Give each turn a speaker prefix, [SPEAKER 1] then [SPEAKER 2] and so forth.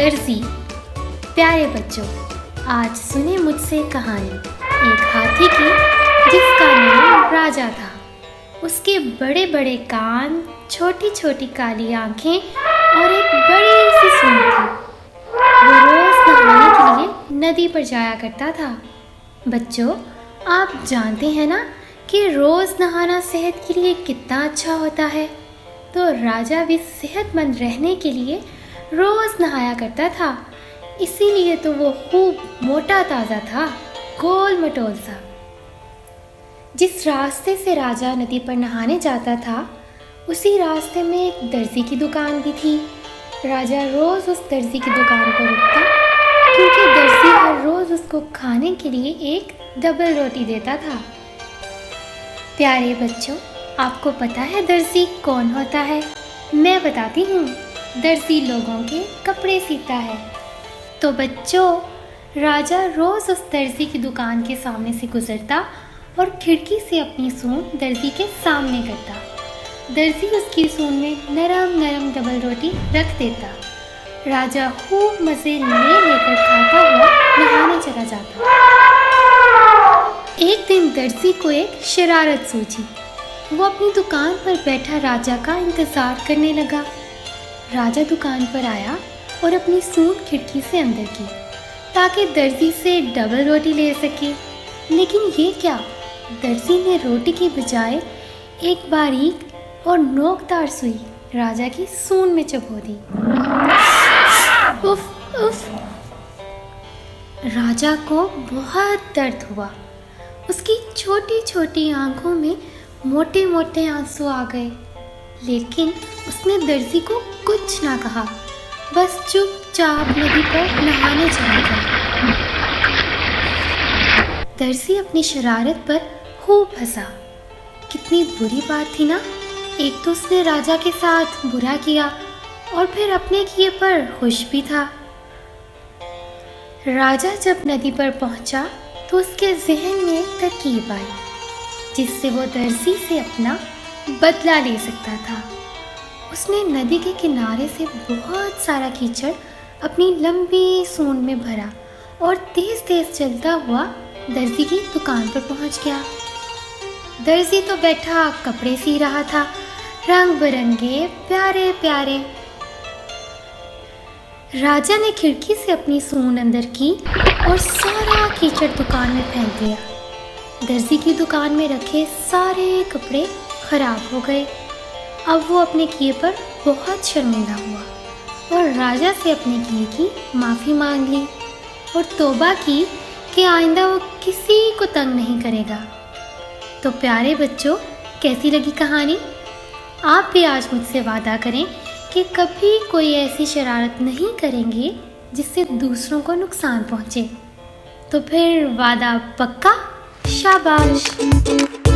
[SPEAKER 1] दर्जी। प्यारे बच्चों, आज सुने मुझसे कहानी एक हाथी की जिसका नाम राजा था। उसके बड़े बड़े कान, छोटी छोटी काली आंखें और एक बड़ी सी सूंड थी। वो रोज नहाने के लिए नदी पर जाया करता था। बच्चों, आप जानते हैं ना कि रोज नहाना सेहत के लिए कितना अच्छा होता है। तो राजा भी सेहतमंद रहने के लिए रोज नहाया करता था। इसीलिए तो वो खूब मोटा ताज़ा था, गोल मटोल सा। जिस रास्ते से राजा नदी पर नहाने जाता था, उसी रास्ते में एक दर्जी की दुकान भी थी। राजा रोज उस दर्जी की दुकान पर रुकता, क्योंकि दर्जी हर रोज उसको खाने के लिए एक डबल रोटी देता था। प्यारे बच्चों, आपको पता है दर्जी कौन होता है? मैं बताती हूँ। दर्जी लोगों के कपड़े सीता है। तो बच्चों, राजा रोज उस दर्जी की दुकान के सामने से गुजरता और खिड़की से अपनी सूंड दर्जी के सामने करता। दर्जी उसकी सूंड में नरम नरम डबल रोटी रख देता। राजा खूब मज़े ले लेकर खाता हुआ नहाने चला जाता। एक दिन दर्जी को एक शरारत सूझी। वो अपनी दुकान पर बैठा राजा का इंतज़ार करने लगा। राजा दुकान पर आया और अपनी सूंड खिड़की से अंदर की, ताकि दर्जी से डबल रोटी ले सके। लेकिन ये क्या, दर्जी ने रोटी की बजाय एक बारीक और नोकदार सुई राजा की सूंड में चबो दी। उफ उफ! राजा को बहुत दर्द हुआ। उसकी छोटी छोटी आंखों में मोटे मोटे आंसू आ गए। लेकिन उसने दर्जी को कुछ ना कहा, बस चुपचाप नदी पर नहाने चला गया। दर्जी अपनी शरारत पर खूब हंसा। कितनी बुरी बात थी ना। एक तो उसने राजा के साथ बुरा किया और फिर अपने किए पर खुश भी था। राजा जब नदी पर पहुंचा तो उसके जहन में एक तरकीब आई, जिससे वो दर्जी से अपना बदला ले सकता था। उसने नदी के किनारे से बहुत सारा कीचड़ अपनी लंबी सूंड में भरा और तेज तेज चलता हुआ दर्जी की दुकान पर पहुंच गया। दर्जी तो बैठा कपड़े सी रहा था, रंग बिरंगे प्यारे प्यारे। राजा ने खिड़की से अपनी सूंड अंदर की और सारा कीचड़ दुकान में फेंक दिया। दर्जी की दुकान में रखे सारे कपड़े खराब हो गए। अब वो अपने किए पर बहुत शर्मिंदा हुआ और राजा से अपने किए की माफ़ी मांग ली और तौबा की कि आइंदा वो किसी को तंग नहीं करेगा। तो प्यारे बच्चों, कैसी लगी कहानी? आप भी आज मुझसे वादा करें कि कभी कोई ऐसी शरारत नहीं करेंगे जिससे दूसरों को नुकसान पहुंचे। तो फिर वादा पक्का? शाबाश।